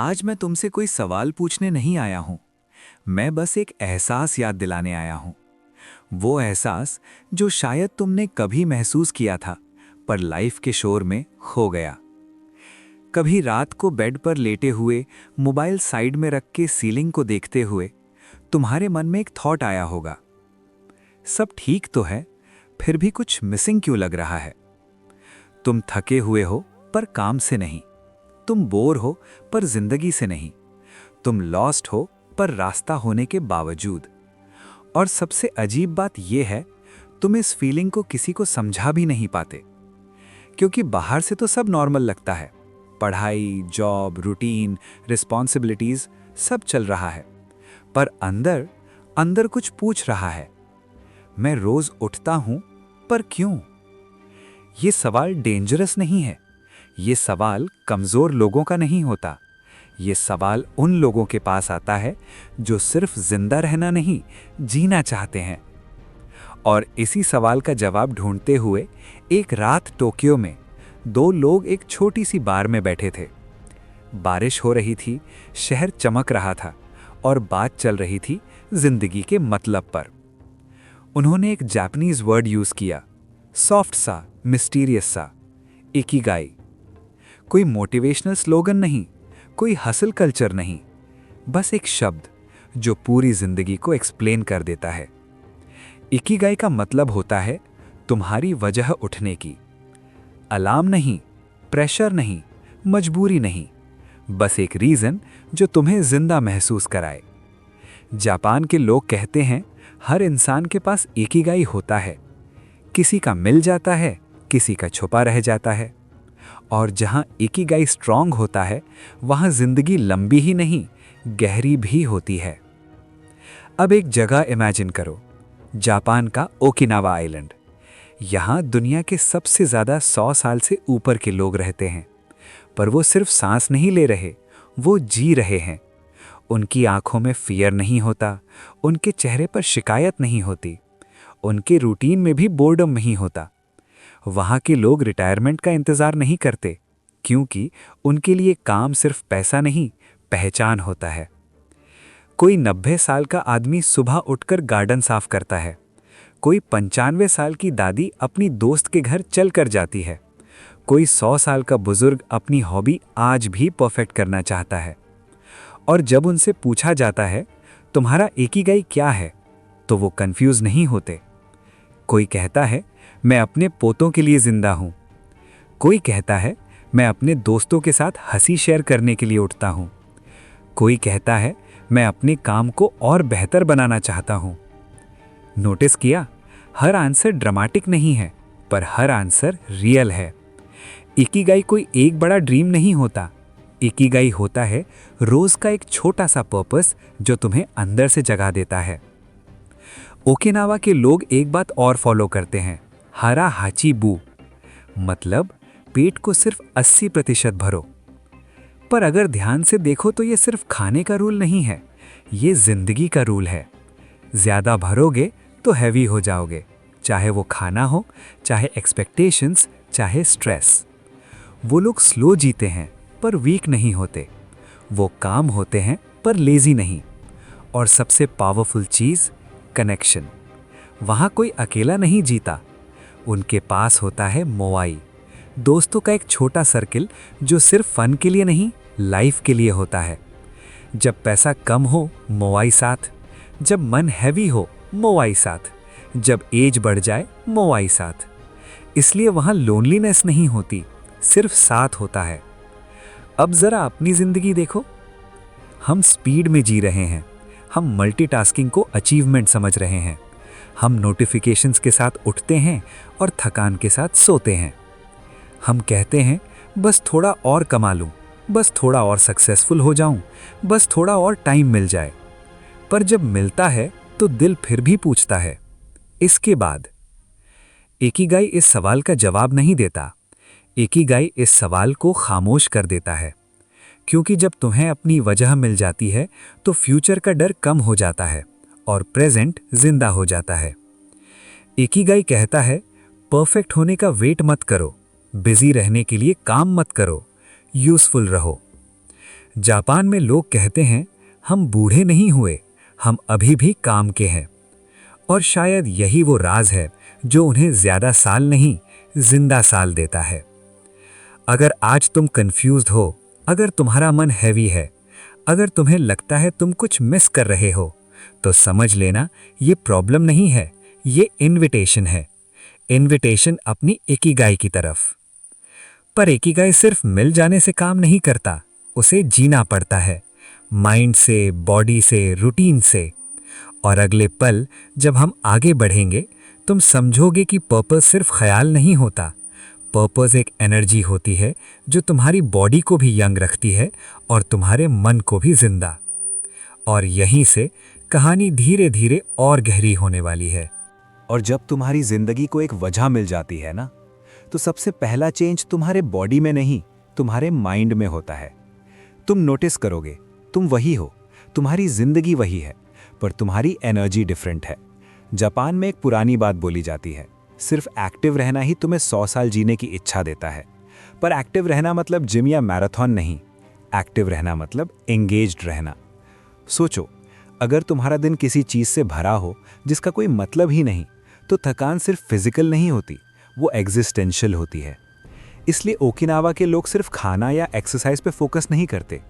आज मैं तुमसे कोई सवाल पूछने नहीं आया हूं। मैं बस एक एहसास याद दिलाने आया हूं। वो एहसास जो शायद तुमने कभी महसूस किया था, पर लाइफ के शोर में खो गया। कभी रात को बेड पर लेटे हुए, मोबाइल साइड में रख के सीलिंग को देखते हुए, तुम्हारे मन में एक थॉट आया होगा। सब ठीक तो है, फिर भी कुछ मिसिंग क्यों लग रहा है? तुम थके हुए हो, पर काम से नहीं। तुम बोर हो, पर जिंदगी से नहीं। तुम लॉस्ट हो, पर रास्ता होने के बावजूद। और सबसे अजीब बात यह है, तुम इस फीलिंग को किसी को समझा भी नहीं पाते, क्योंकि बाहर से तो सब नॉर्मल लगता है। पढ़ाई, जॉब, रूटीन, रिस्पॉन्सिबिलिटीज सब चल रहा है, पर अंदर अंदर कुछ पूछ रहा है। मैं रोज उठता हूं, पर क्यों? ये सवाल डेंजरस नहीं है। ये सवाल कमजोर लोगों का नहीं होता। ये सवाल उन लोगों के पास आता है जो सिर्फ जिंदा रहना नहीं, जीना चाहते हैं। और इसी सवाल का जवाब ढूंढते हुए एक रात टोक्यो में दो लोग एक छोटी सी बार में बैठे थे। बारिश हो रही थी, शहर चमक रहा था, और बात चल रही थी जिंदगी के मतलब पर। उन्होंने एक जापानीज वर्ड यूज किया, सॉफ्ट सा, मिस्टीरियस सा, इकिगाई। कोई मोटिवेशनल स्लोगन नहीं, कोई हसल कल्चर नहीं, बस एक शब्द जो पूरी जिंदगी को एक्सप्लेन कर देता है। इकिगाई का मतलब होता है तुम्हारी वजह उठने की। अलार्म नहीं, प्रेशर नहीं, मजबूरी नहीं, बस एक रीजन जो तुम्हें जिंदा महसूस कराए। जापान के लोग कहते हैं हर इंसान के पास इकिगाई होता है। किसी का मिल जाता है, किसी का छुपा रह जाता है। और जहां इकिगाई स्ट्रांग होता है, वहां जिंदगी लंबी ही नहीं, गहरी भी होती है। अब एक जगह इमेजिन करो, जापान का ओकिनावा आइलैंड। यहां दुनिया के सबसे ज्यादा 100 साल से ऊपर के लोग रहते हैं, पर वो सिर्फ सांस नहीं ले रहे, वो जी रहे हैं। उनकी आंखों में फियर नहीं होता, उनके चेहरे पर शिकायत नहीं होती, उनके रूटीन में भी बोर्डम नहीं होता। वहां के लोग रिटायरमेंट का इंतजार नहीं करते, क्योंकि उनके लिए काम सिर्फ पैसा नहीं, पहचान होता है। कोई 90 साल का आदमी सुबह उठकर गार्डन साफ करता है। कोई 95 साल की दादी अपनी दोस्त के घर चल कर जाती है। कोई 100 साल का बुजुर्ग अपनी हॉबी आज भी परफेक्ट करना चाहता है। और जब उनसे पूछा जाता है तुम्हारा इकिगाई क्या है, तो वो कंफ्यूज नहीं होते। कोई कहता है मैं अपने पोतों के लिए जिंदा हूं। कोई कहता है मैं अपने दोस्तों के साथ हंसी शेयर करने के लिए उठता हूं। कोई कहता है मैं अपने काम को और बेहतर बनाना चाहता हूं। नोटिस किया, हर आंसर ड्रामेटिक नहीं है, पर हर आंसर रियल है। इकिगाई कोई एक बड़ा ड्रीम नहीं होता। इकिगाई होता है रोज का एक छोटा सा पर्पस जो तुम्हें अंदर से जगा देता है। ओकिनावा के लोग एक बात और फॉलो करते हैं, हरा हाची बू, मतलब पेट को सिर्फ 80% भरो। पर अगर ध्यान से देखो तो ये सिर्फ खाने का रूल नहीं है, ये जिंदगी का रूल है। ज्यादा भरोगे तो हैवी हो जाओगे, चाहे वो खाना हो, चाहे एक्सपेक्टेशंस, चाहे स्ट्रेस। वो लोग स्लो जीते हैं पर वीक नहीं होते। वो काम होते हैं पर लेजी नहीं। और सबसे पावरफुल चीज, कनेक्शन। वहां कोई अकेला नहीं जीता। उनके पास होता है मोआई, दोस्तों का एक छोटा सर्किल जो सिर्फ फन के लिए नहीं, लाइफ के लिए होता है। जब पैसा कम हो, मोआई साथ। जब मन हैवी हो, मोआई साथ। जब एज बढ़ जाए, मोआई साथ। इसलिए वहां लोनलीनेस नहीं होती, सिर्फ साथ होता है। अब जरा अपनी जिंदगी देखो। हम स्पीड में जी रहे हैं। हम मल्टीटास्किंग को अचीवमेंट समझ रहे हैं। हम नोटिफिकेशंस के साथ उठते हैं और थकान के साथ सोते हैं। हम कहते हैं बस थोड़ा और कमा लूं, बस थोड़ा और सक्सेसफुल हो जाऊं, बस थोड़ा और टाइम मिल जाए। पर जब मिलता है तो दिल फिर भी पूछता है, इसके बाद? इकिगाई इस सवाल का जवाब नहीं देता। इकिगाई इस सवाल को खामोश कर देता है, क्योंकि जब तुम्हें अपनी वजह मिल जाती है तो फ्यूचर का डर कम हो जाता है और प्रेजेंट जिंदा हो जाता है। इकिगाई कहता है परफेक्ट होने का वेट मत करो, बिजी रहने के लिए काम मत करो, यूजफुल रहो। जापान में लोग कहते हैं, हम बूढ़े नहीं हुए, हम अभी भी काम के हैं। और शायद यही वो राज है जो उन्हें ज्यादा साल नहीं, जिंदा साल देता है। अगर आज तुम कंफ्यूज्ड हो, अगर तुम्हारा मन हैवी है, अगर तुम्हें लगता है तुम कुछ मिस कर रहे हो, तो समझ लेना ये प्रॉब्लम नहीं है, ये इनविटेशन है। इनविटेशन अपनी इकिगाई की तरफ। पर इकिगाई सिर्फ मिल जाने से काम नहीं करता, उसे जीना पड़ता है, माइंड से, बॉडी से, रूटीन से। और अगले पल जब हम आगे बढ़ेंगे, तुम समझोगे कि पर्पस सिर्फ ख्याल नहीं होता, पर्पस एक एनर्जी होती है जो तुम्हारी बॉडी को भी यंग रखती है और तुम्हारे मन को भी जिंदा। और यहीं से कहानी धीरे धीरे और गहरी होने वाली है। और जब तुम्हारी जिंदगी को एक वजह मिल जाती है ना, तो सबसे पहला चेंज तुम्हारे बॉडी में नहीं, तुम्हारे माइंड में होता है। तुम नोटिस करोगे, तुम वही हो, तुम्हारी जिंदगी वही है, पर तुम्हारी एनर्जी डिफरेंट है। जापान में एक पुरानी बात बोली जाती है, सिर्फ एक्टिव रहना ही तुम्हें 100 साल जीने की इच्छा देता है। पर एक्टिव रहना मतलब जिम या मैराथन नहीं, एक्टिव रहना मतलब एंगेज्ड रहना। सोचो, अगर तुम्हारा दिन किसी चीज से भरा हो जिसका कोई मतलब ही नहीं, तो थकान सिर्फ फिजिकल नहीं होती, वो एग्जिस्टेंशियल होती है। इसलिए ओकिनावा के लोग सिर्फ खाना या एक्सरसाइज पे फोकस नहीं करते,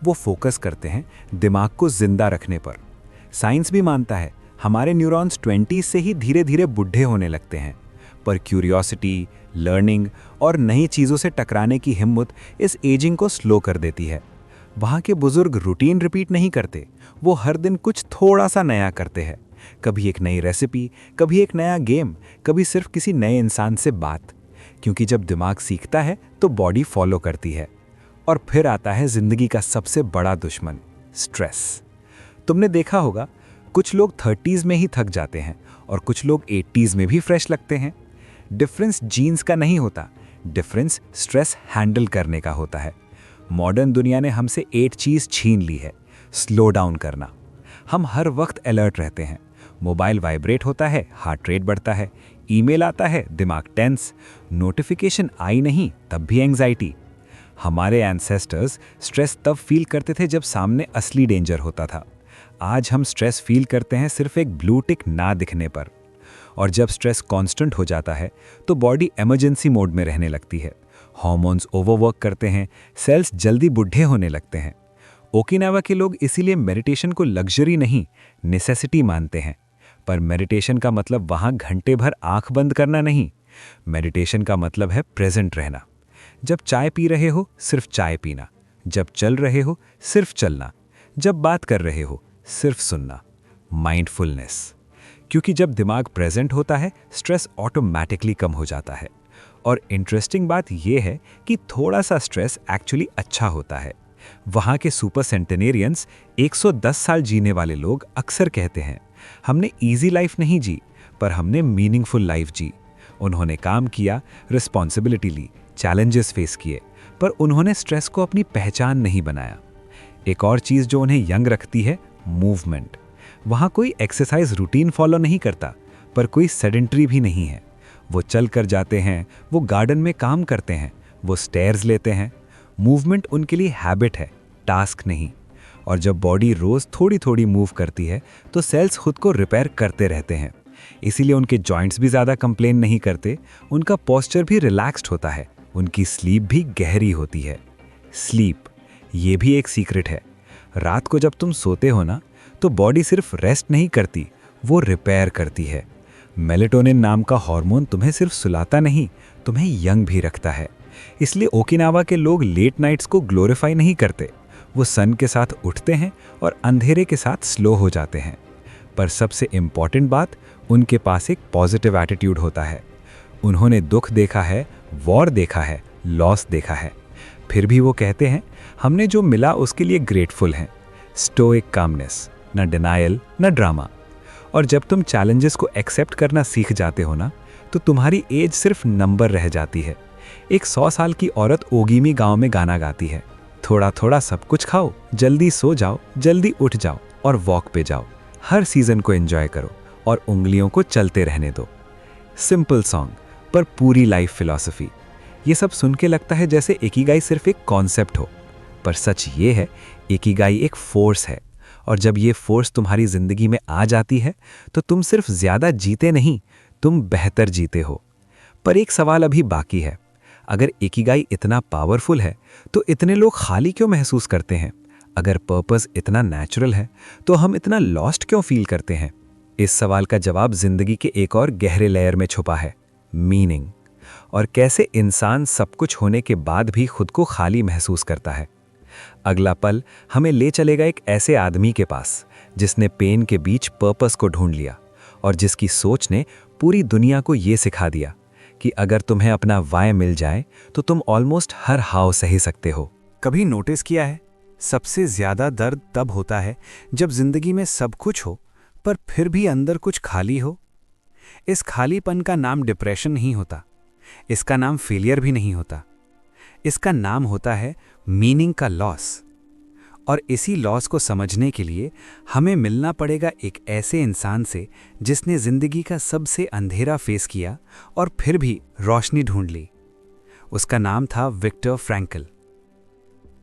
वो फोकस करते हैं दिमाग को जिंदा रखने पर। साइंस भी मानता है हमारे न्यूरॉन्स 20 से ही धीरे धीरे बुढ़े होने लगते हैं, पर क्यूरियोसिटी, लर्निंग और नई चीज़ों से टकराने की हिम्मत इस एजिंग को स्लो कर देती है। वहाँ के बुजुर्ग रूटीन रिपीट नहीं करते, वो हर दिन कुछ थोड़ा सा नया करते हैं। कभी एक नई रेसिपी, कभी एक नया गेम, कभी सिर्फ किसी नए इंसान से बात। क्योंकि जब दिमाग सीखता है तो बॉडी फॉलो करती है। और फिर आता है जिंदगी का सबसे बड़ा दुश्मन, स्ट्रेस। तुमने देखा होगा, कुछ लोग 30s में ही थक जाते हैं और कुछ लोग 80s में भी फ्रेश लगते हैं। डिफरेंस जीन्स का नहीं होता, डिफरेंस स्ट्रेस हैंडल करने का होता है। मॉडर्न दुनिया ने हमसे एक चीज़ छीन ली है, स्लो डाउन करना। हम हर वक्त अलर्ट रहते हैं, मोबाइल वाइब्रेट होता है, हार्ट रेट बढ़ता है, ईमेल आता है, दिमाग टेंस, नोटिफिकेशन आई नहीं तब भी एंग्जाइटी। हमारे एंसेस्टर्स स्ट्रेस तब फील करते थे जब सामने असली डेंजर होता था। आज हम स्ट्रेस फील करते हैं सिर्फ एक ब्लू टिक ना दिखने पर। और जब स्ट्रेस कांस्टेंट हो जाता है तो बॉडी इमरजेंसी मोड में रहने लगती है, हार्मोन्स ओवरवर्क करते हैं, सेल्स जल्दी बुढ़े होने लगते हैं। ओकिनावा के लोग इसीलिए मेडिटेशन को लग्जरी नहीं, नेसेसिटी मानते हैं। पर मेडिटेशन का मतलब वहाँ घंटे भर आंख बंद करना नहीं, मेडिटेशन का मतलब है प्रेजेंट रहना। जब चाय पी रहे हो सिर्फ चाय पीना, जब चल रहे हो सिर्फ चलना, जब बात कर रहे हो सिर्फ सुनना, माइंडफुलनेस। क्योंकि जब दिमाग प्रेजेंट होता है, स्ट्रेस ऑटोमैटिकली कम हो जाता है। और इंटरेस्टिंग बात यह है कि थोड़ा सा स्ट्रेस एक्चुअली अच्छा होता है। वहाँ के सुपर सेंटेनेरियंस, 110 साल जीने वाले लोग अक्सर कहते हैं, हमने इजी लाइफ नहीं जी, पर हमने मीनिंगफुल लाइफ जी। उन्होंने काम किया, रिस्पॉन्सिबिलिटी ली, चैलेंजेस फेस किए, पर उन्होंने स्ट्रेस को अपनी पहचान नहीं बनाया। एक और चीज़ जो उन्हें यंग रखती है, मूवमेंट। वहाँ कोई एक्सरसाइज रूटीन फॉलो नहीं करता, पर कोई सेडेंट्री भी नहीं है। वो चल कर जाते हैं, वो गार्डन में काम करते हैं, वो स्टेयर्स लेते हैं। मूवमेंट उनके लिए हैबिट है, टास्क नहीं। और जब बॉडी रोज़ थोड़ी थोड़ी मूव करती है तो सेल्स खुद को रिपेयर करते रहते हैं। इसीलिए उनके जॉइंट्स भी ज़्यादा कंप्लेन नहीं करते, उनका पोस्चर भी रिलैक्स्ड होता है, उनकी स्लीप भी गहरी होती है। स्लीप, ये भी एक सीक्रेट है। रात को जब तुम सोते हो ना, तो बॉडी सिर्फ रेस्ट नहीं करती, वो रिपेयर करती है। मेलेटोनिन नाम का हार्मोन तुम्हें सिर्फ सुलाता नहीं, तुम्हें यंग भी रखता है। इसलिए ओकिनावा के लोग लेट नाइट्स को ग्लोरीफाई नहीं करते, वो सन के साथ उठते हैं और अंधेरे के साथ स्लो हो जाते हैं। पर सबसे इम्पॉर्टेंट बात, उनके पास एक पॉजिटिव एटीट्यूड होता है। उन्होंने दुख देखा है, वॉर देखा है, लॉस देखा है, फिर भी वो कहते हैं हमने जो मिला उसके लिए ग्रेटफुल हैं। स्टोइक कामनेस, न डिनायल न ड्रामा। और जब तुम चैलेंजेस को एक्सेप्ट करना सीख जाते हो ना, तो तुम्हारी एज सिर्फ नंबर रह जाती है। एक 100 साल की औरत ओगीमी गांव में गाना गाती है, थोड़ा थोड़ा सब कुछ खाओ, जल्दी सो जाओ, जल्दी उठ जाओ और वॉक पे जाओ। हर सीजन को एंजॉय करो और उंगलियों को चलते रहने दो। सिंपल सॉन्ग, पर पूरी लाइफ फिलॉसफी। ये सब सुन के लगता है जैसे इकिगाई सिर्फ एक कॉन्सेप्ट हो, पर सच ये है, इकिगाई एक फोर्स है, और जब ये फोर्स तुम्हारी जिंदगी में आ जाती है तो तुम सिर्फ ज्यादा जीते नहीं, तुम बेहतर जीते हो। पर एक सवाल अभी बाकी है, अगर इकिगाई इतना पावरफुल है तो इतने लोग खाली क्यों महसूस करते हैं? अगर पर्पस इतना नेचुरल है तो हम इतना लॉस्ट क्यों फील करते हैं? इस सवाल का जवाब जिंदगी के एक और गहरे लेयर में छुपा है, मीनिंग, और कैसे इंसान सब कुछ होने के बाद भी खुद को खाली महसूस करता है। अगला पल हमें ले चलेगा एक ऐसे आदमी के पास जिसने पेन के बीच पर्पस को ढूंढ लिया और जिसकी सोच ने पूरी दुनिया को ये सिखा दिया कि अगर तुम्हें अपना वाय मिल जाए तो तुम ऑलमोस्ट हर हाव सही सकते हो। कभी नोटिस किया है, सबसे ज्यादा दर्द तब होता है जब जिंदगी में सब कुछ हो पर फिर भी अंदर कुछ खाली हो। इस खालीपन का नाम डिप्रेशन नहीं होता, इसका नाम फेलियर भी नहीं होता, इसका नाम होता है मीनिंग का लॉस। और इसी लॉस को समझने के लिए हमें मिलना पड़ेगा एक ऐसे इंसान से जिसने जिंदगी का सबसे अंधेरा फेस किया और फिर भी रोशनी ढूंढ ली। उसका नाम था विक्टर फ्रैंकल।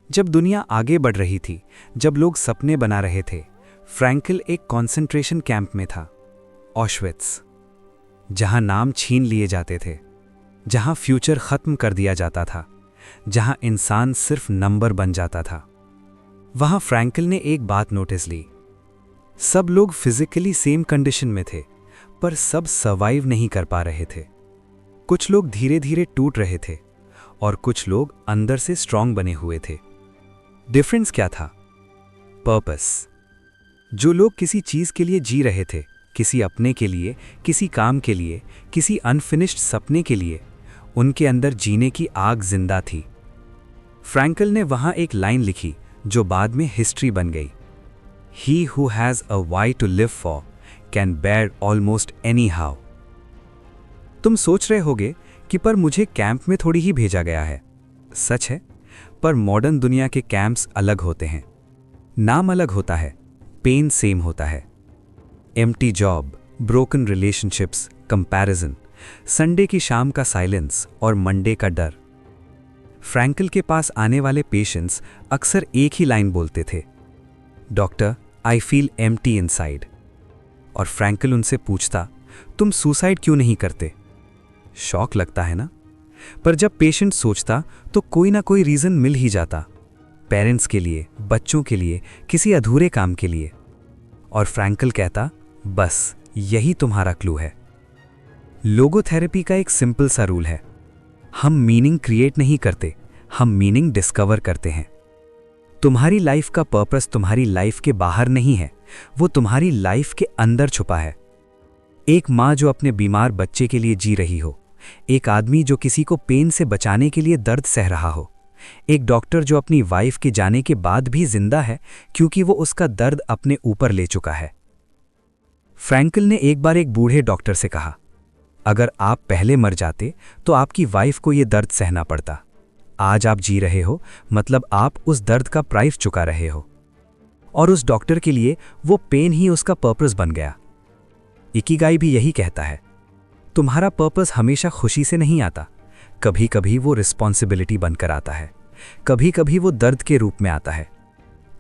जब दुनिया आगे बढ़ रही थी, जब लोग सपने बना रहे थे, फ्रैंकल एक कॉन्सेंट्रेशन कैंप में था, ऑश्विट्स, जहां नाम छीन लिए जाते थे, जहां फ्यूचर खत्म कर दिया जाता था, जहां इंसान सिर्फ नंबर बन जाता था। वहां फ्रैंकल ने एक बात नोटिस ली, सब लोग फिजिकली सेम कंडीशन में थे पर सब सर्वाइव नहीं कर पा रहे थे। कुछ लोग धीरे धीरे टूट रहे थे और कुछ लोग अंदर से स्ट्रांग बने हुए थे। डिफरेंस क्या था? पर्पस। जो लोग किसी चीज के लिए जी रहे थे, किसी अपने के लिए, किसी काम के लिए, किसी अनफिनिश्ड सपने के लिए, उनके अंदर जीने की आग जिंदा थी। फ्रैंकल ने वहां एक लाइन लिखी जो बाद में हिस्ट्री बन गई, He who has a why to live for can bear almost anyhow। तुम सोच रहे होगे कि पर मुझे कैंप में थोड़ी ही भेजा गया है। सच है, पर मॉडर्न दुनिया के कैंप्स अलग होते हैं। नाम अलग होता है, पेन सेम होता है। Empty job, broken relationships, comparison, Sunday की शाम का साइलेंस और मंडे का डर। फ्रैंकल के पास आने वाले पेशेंट्स अक्सर एक ही लाइन बोलते थे, doctor I feel empty inside. और फ्रैंकल उनसे पूछता, तुम सुसाइड क्यों नहीं करते? शॉक लगता है ना? पर जब पेशेंट सोचता तो कोई ना कोई रीजन मिल ही जाता, पेरेंट्स के लिए, बच्चों के लिए, किसी अधूरे काम के लिए। और फ्रैंकल कहता, बस यही तुम्हारा क्लू है। लोगोथेरेपी का एक सिंपल सा रूल है, हम मीनिंग क्रिएट नहीं करते, हम मीनिंग डिस्कवर करते हैं। तुम्हारी लाइफ का पर्पस तुम्हारी लाइफ के बाहर नहीं है, वो तुम्हारी लाइफ के अंदर छुपा है। एक माँ जो अपने बीमार बच्चे के लिए जी रही हो, एक आदमी जो किसी को पेन से बचाने के लिए दर्द सह रहा हो, एक डॉक्टर जो अपनी वाइफ के जाने के बाद भी जिंदा है क्योंकि वो उसका दर्द अपने ऊपर ले चुका है। फ्रैंकल ने एक बार एक बूढ़े डॉक्टर से कहा, अगर आप पहले मर जाते तो आपकी वाइफ को यह दर्द सहना पड़ता। आज आप जी रहे हो, मतलब आप उस दर्द का प्राइस चुका रहे हो। और उस डॉक्टर के लिए वो पेन ही उसका पर्पस बन गया। इकिगाई भी यही कहता है, तुम्हारा पर्पस हमेशा खुशी से नहीं आता, कभी कभी वो रिस्पॉन्सिबिलिटी बनकर आता है, कभी कभी वो दर्द के रूप में आता है।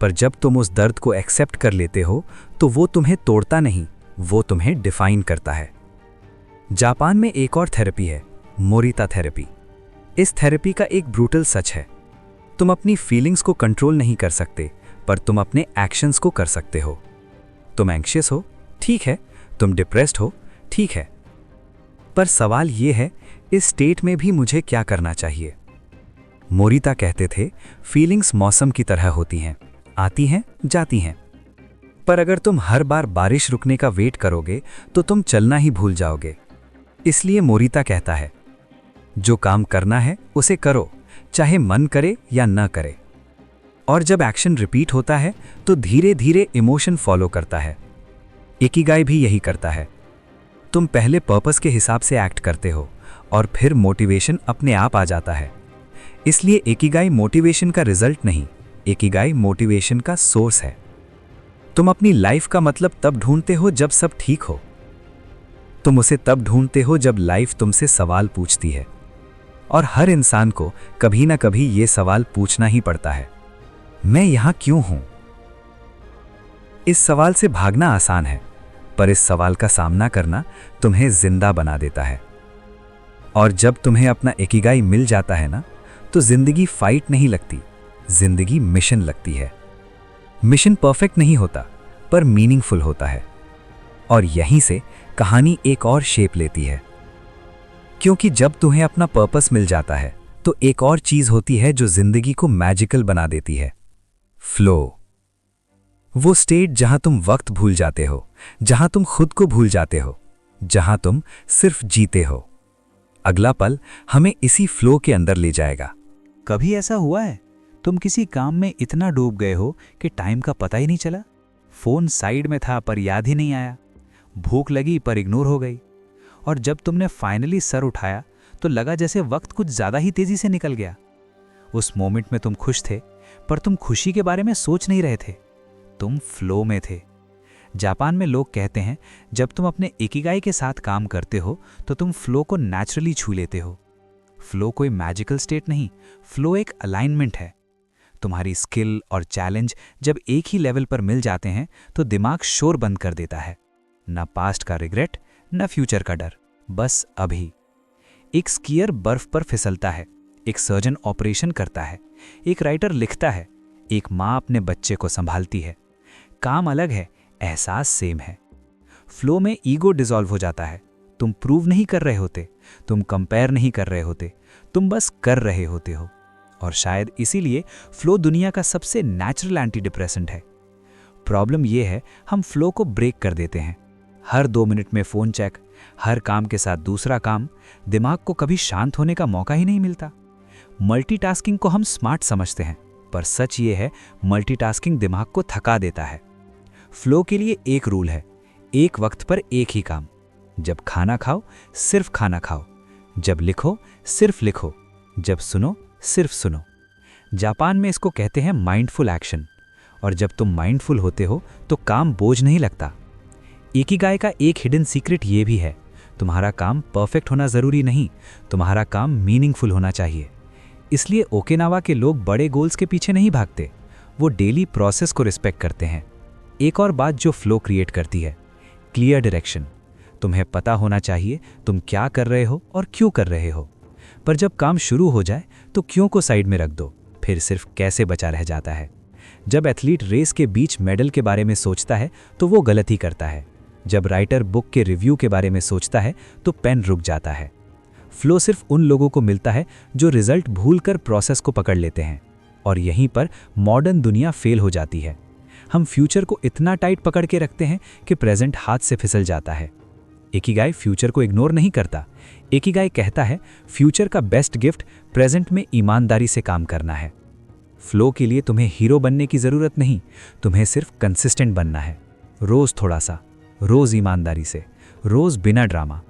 पर जब तुम उस दर्द को एक्सेप्ट कर लेते हो तो वो तुम्हें तोड़ता नहीं, वो तुम्हें डिफाइन करता है। जापान में एक और थेरेपी है, मोरिता थेरेपी। इस थेरेपी का एक ब्रूटल सच है, तुम अपनी फीलिंग्स को कंट्रोल नहीं कर सकते, पर तुम अपने एक्शंस को कर सकते हो। तुम एंग्शियस हो, ठीक है, तुम डिप्रेस्ड हो, ठीक है, पर सवाल यह है, इस स्टेट में भी मुझे क्या करना चाहिए? मोरिता कहते थे, फीलिंग्स मौसम की तरह होती हैं, आती हैं, जाती हैं। पर अगर तुम हर बार बारिश रुकने का वेट करोगे तो तुम चलना ही भूल जाओगे। इसलिए मोरिता कहता है, जो काम करना है उसे करो, चाहे मन करे या न करे। और जब एक्शन रिपीट होता है तो धीरे धीरे इमोशन फॉलो करता है। इकिगाई भी यही करता है, तुम पहले पर्पस के हिसाब से एक्ट करते हो और फिर मोटिवेशन अपने आप आ जाता है। इसलिए इकिगाई मोटिवेशन का रिजल्ट नहीं, इकिगाई मोटिवेशन का सोर्स है। तुम अपनी लाइफ का मतलब तब ढूंढते हो जब सब ठीक हो, तुम उसे तब ढूंढते हो जब लाइफ तुमसे सवाल पूछती है। और हर इंसान को कभी ना कभी ये सवाल पूछना ही पड़ता है, मैं यहाँ क्यों हूं? इस सवाल से भागना आसान है, पर इस सवाल का सामना करना तुम्हें जिंदा बना देता है। और जब तुम्हें अपना इकिगाई मिल जाता है ना, तो जिंदगी फाइट नहीं लगती, जिंदगी मिशन लगती है। मिशन परफेक्ट नहीं होता, पर मीनिंगफुल होता है। और यहीं से कहानी एक और शेप लेती है। क्योंकि जब तुम्हें अपना पर्पस मिल जाता है, तो एक और चीज होती है जो जिंदगी को मैजिकल बना देती है, फ्लो। वो स्टेट जहां तुम वक्त भूल जाते हो, जहां तुम खुद को भूल जाते हो, जहां तुम सिर्फ जीते हो। अगला पल हमें इसी फ्लो के अंदर ले जाएगा। कभी ऐसा हुआ है तुम किसी काम में इतना डूब गए हो कि टाइम का पता ही नहीं चला? फोन साइड में था पर याद ही नहीं आया, भूख लगी पर इग्नोर हो गई, और जब तुमने फाइनली सर उठाया तो लगा जैसे वक्त कुछ ज्यादा ही तेजी से निकल गया। उस मोमेंट में तुम खुश थे, पर तुम खुशी के बारे में सोच नहीं रहे थे, तुम फ्लो में थे। जापान में लोग कहते हैं जब तुम अपने इकिगाई के साथ काम करते हो तो तुम फ्लो को नेचुरली छू लेते हो। फ्लो कोई मैजिकल स्टेट नहीं, फ्लो एक अलाइनमेंट है। तुम्हारी स्किल और चैलेंज जब एक ही लेवल पर मिल जाते हैं तो दिमाग शोर बंद कर देता है। न पास्ट का रिग्रेट, न फ्यूचर का डर, बस अभी। एक स्कीयर बर्फ पर फिसलता है, एक सर्जन ऑपरेशन करता है, एक राइटर लिखता है, एक माँ अपने बच्चे को संभालती है। काम अलग है, एहसास सेम है। फ्लो में ईगो डिसॉल्व हो जाता है। तुम प्रूव नहीं कर रहे होते, तुम कंपेयर नहीं कर रहे होते, तुम बस कर रहे होते हो। और शायद इसीलिए फ्लो दुनिया का सबसे नेचुरल एंटी डिप्रेसेंट है। प्रॉब्लम यह है हम फ्लो को ब्रेक कर देते हैं। हर 2 मिनट में फोन चेक, हर काम के साथ दूसरा काम, दिमाग को कभी शांत होने का मौका ही नहीं मिलता। मल्टीटास्किंग को हम स्मार्ट समझते हैं, पर सच ये है मल्टीटास्किंग दिमाग को थका देता है। फ्लो के लिए एक रूल है, एक वक्त पर एक ही काम। जब खाना खाओ सिर्फ खाना खाओ, जब लिखो सिर्फ लिखो, जब सुनो सिर्फ सुनो। जापान में इसको कहते हैं माइंडफुल एक्शन। और जब तुम माइंडफुल होते हो तो काम बोझ नहीं लगता। इकिगाई का एक हिडन सीक्रेट ये भी है, तुम्हारा काम परफेक्ट होना जरूरी नहीं, तुम्हारा काम मीनिंगफुल होना चाहिए। इसलिए ओकिनावा के लोग बड़े गोल्स के पीछे नहीं भागते, वो डेली प्रोसेस को रिस्पेक्ट करते हैं। एक और बात जो फ्लो क्रिएट करती है, क्लियर डायरेक्शन। तुम्हें पता होना चाहिए तुम क्या कर रहे हो और क्यों कर रहे हो। पर जब काम शुरू हो जाए तो क्यों को साइड में रख दो, फिर सिर्फ कैसे बचा रह जाता है। जब एथलीट रेस के बीच मेडल के बारे में सोचता है तो वो गलत ही करता है। जब राइटर बुक के रिव्यू के बारे में सोचता है तो पेन रुक जाता है। फ्लो सिर्फ उन लोगों को मिलता है जो रिजल्ट भूलकर प्रोसेस को पकड़ लेते हैं। और यहीं पर मॉडर्न दुनिया फेल हो जाती है। हम फ्यूचर को इतना टाइट पकड़ के रखते हैं कि प्रेजेंट हाथ से फिसल जाता है। इकिगाई फ्यूचर को इग्नोर नहीं करता। इकिगाई कहता है फ्यूचर का बेस्ट गिफ्ट प्रेजेंट में ईमानदारी से काम करना है। फ्लो के लिए तुम्हें हीरो बनने की जरूरत नहीं, तुम्हें सिर्फ कंसिस्टेंट बनना है। रोज थोड़ा सा, रोज ईमानदारी से, रोज बिना ड्रामा।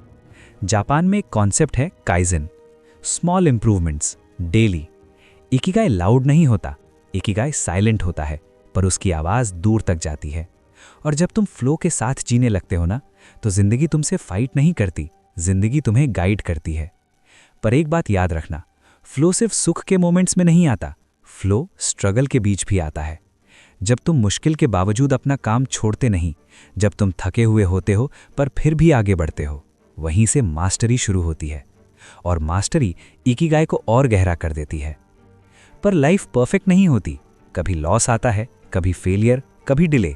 जापान में एक कॉन्सेप्ट है kaizen, small improvements daily. Ikigai loud नहीं होता, इकिगाई साइलेंट होता है, पर उसकी आवाज दूर तक जाती है। और जब तुम फ्लो के साथ जीने लगते हो ना, तो जिंदगी तुमसे फाइट नहीं करती, जिंदगी तुम्हें गाइड करती है। पर एक बात याद रखना, फ्लो सिर्फ सुख के मोमेंट्स में नहीं आता, फ्लो स्ट्रगल के बीच भी आता है। जब तुम मुश्किल के बावजूद अपना काम छोड़ते नहीं, जब तुम थके हुए होते हो पर फिर भी आगे बढ़ते हो, वहीं से मास्टरी शुरू होती है। और मास्टरी इकिगाई को और गहरा कर देती है। पर लाइफ परफेक्ट नहीं होती, कभी लॉस आता है, कभी फेलियर, कभी डिले।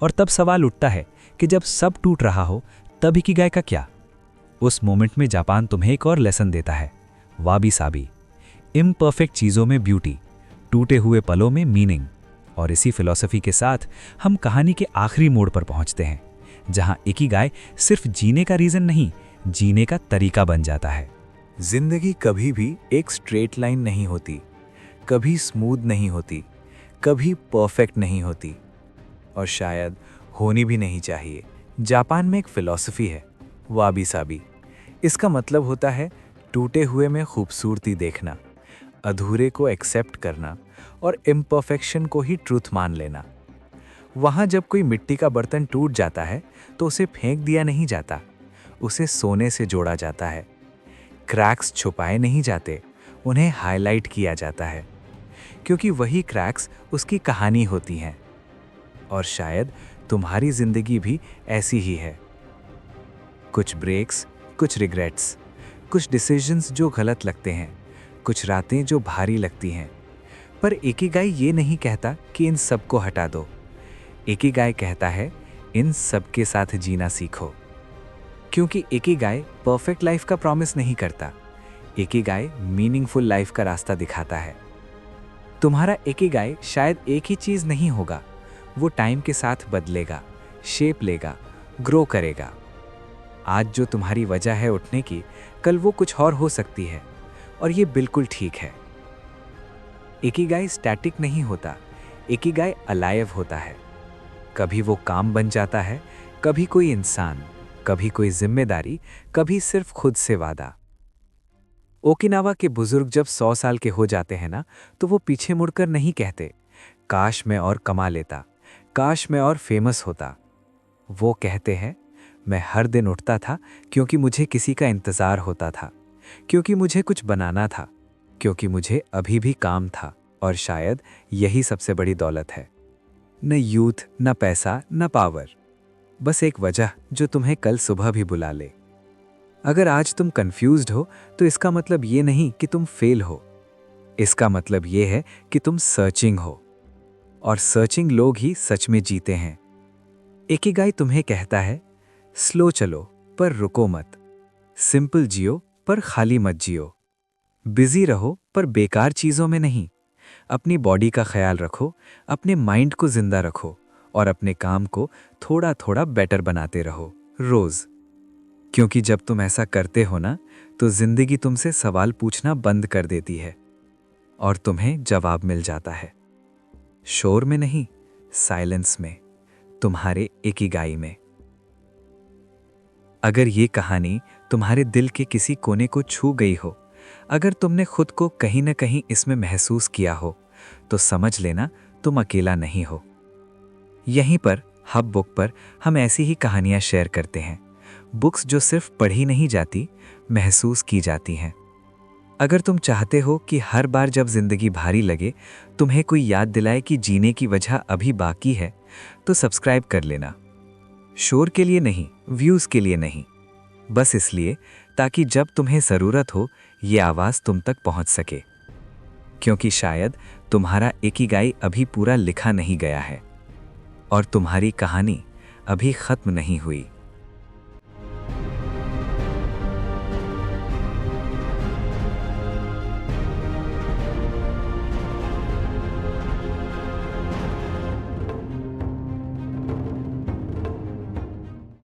और तब सवाल उठता है कि जब सब टूट रहा हो तब इकिगाई का क्या? उस मोमेंट में जापान तुम्हें एक और लेसन देता है, वाबी साबी। इम्परफेक्ट चीज़ों में ब्यूटी, टूटे हुए पलों में मीनिंग। और इसी फिलॉसफी के साथ हम कहानी के आखिरी मोड़ पर पहुंचते हैं, जहां इकिगाई सिर्फ जीने का रीजन नहीं, जीने का तरीका बन जाता है। जिंदगी कभी भी एक स्ट्रेट लाइन नहीं होती, कभी स्मूथ नहीं होती, कभी परफेक्ट नहीं होती, और शायद होनी भी नहीं चाहिए। जापान में एक फिलॉसफी है, वाबी साबी। इसका मतलब होता है टूटे हुए में खूबसूरती देखना, अधूरे को एक्सेप्ट करना और इम्परफेक्शन को ही ट्रूथ मान लेना। वहाँ जब कोई मिट्टी का बर्तन टूट जाता है तो उसे फेंक दिया नहीं जाता, उसे सोने से जोड़ा जाता है। क्रैक्स छुपाए नहीं जाते, उन्हें हाईलाइट किया जाता है। क्योंकि वही क्रैक्स उसकी कहानी होती हैं। और शायद तुम्हारी जिंदगी भी ऐसी ही है। कुछ ब्रेक्स, कुछ रिग्रेट्स, कुछ डिसीजंस जो गलत लगते हैं, कुछ रातें जो भारी लगती हैं। पर इकिगाई ये नहीं कहता कि इन सब को हटा दो। इकिगाई कहता है इन सब के साथ जीना सीखो। क्योंकि इकिगाई परफेक्ट लाइफ का प्रॉमिस नहीं करता, इकिगाई मीनिंगफुल लाइफ का रास्ता दिखाता है। तुम्हारा इकिगाई शायद एक ही चीज नहीं होगा, वो टाइम के साथ बदलेगा, शेप लेगा, ग्रो करेगा। आज जो तुम्हारी वजह है उठने की, कल वो कुछ और हो सकती है, और ये बिल्कुल ठीक है। इकिगाई स्टैटिक नहीं होता, इकिगाई अलाइव होता है। कभी वो काम बन जाता है, कभी कोई इंसान, कभी कोई जिम्मेदारी, कभी सिर्फ खुद से वादा। ओकिनावा के बुजुर्ग जब 100 साल के हो जाते हैं ना, तो वो पीछे मुड़कर नहीं कहते, काश मैं और कमा लेता, काश मैं और फेमस होता। वो कहते हैं, मैं हर दिन उठता था क्योंकि मुझे किसी का इंतज़ार होता था, क्योंकि मुझे कुछ बनाना था, क्योंकि मुझे अभी भी काम था। और शायद यही सबसे बड़ी दौलत है। न यूथ, न पैसा, न पावर, बस एक वजह जो तुम्हें कल सुबह भी बुला ले। अगर आज तुम कंफ्यूज्ड हो, तो इसका मतलब ये नहीं कि तुम फेल हो, इसका मतलब ये है कि तुम सर्चिंग हो। और सर्चिंग लोग ही सच में जीते हैं। इकिगाई तुम्हें कहता है, स्लो चलो पर रुको मत, सिंपल जियो पर खाली मत जियो, बिजी रहो पर बेकार चीज़ों में नहीं। अपनी बॉडी का ख्याल रखो, अपने माइंड को जिंदा रखो, और अपने काम को थोड़ा थोड़ा बेटर बनाते रहो रोज। क्योंकि जब तुम ऐसा करते हो ना, तो जिंदगी तुमसे सवाल पूछना बंद कर देती है और तुम्हें जवाब मिल जाता है। शोर में नहीं, साइलेंस में, तुम्हारे इकिगाई में। अगर ये कहानी तुम्हारे दिल के किसी कोने को छू गई हो, अगर तुमने खुद को कहीं न कहीं इसमें महसूस किया हो, तो समझ लेना तुम अकेला नहीं हो। यहीं पर हब बुक पर हम ऐसी ही कहानियां शेयर करते हैं, बुक्स जो सिर्फ पढ़ी नहीं जाती, महसूस की जाती हैं। अगर तुम चाहते हो कि हर बार जब जिंदगी भारी लगे, तुम्हें कोई याद दिलाए कि जीने की वजह अभी बाकी है, तो सब्सक्राइब कर लेना। शोर के लिए नहीं, व्यूज़ के लिए नहीं, बस इसलिए ताकि जब तुम्हें ज़रूरत हो, ये आवाज़ तुम तक पहुंच सके। क्योंकि शायद तुम्हारा इकिगाई अभी पूरा लिखा नहीं गया है, और तुम्हारी कहानी अभी ख़त्म नहीं हुई।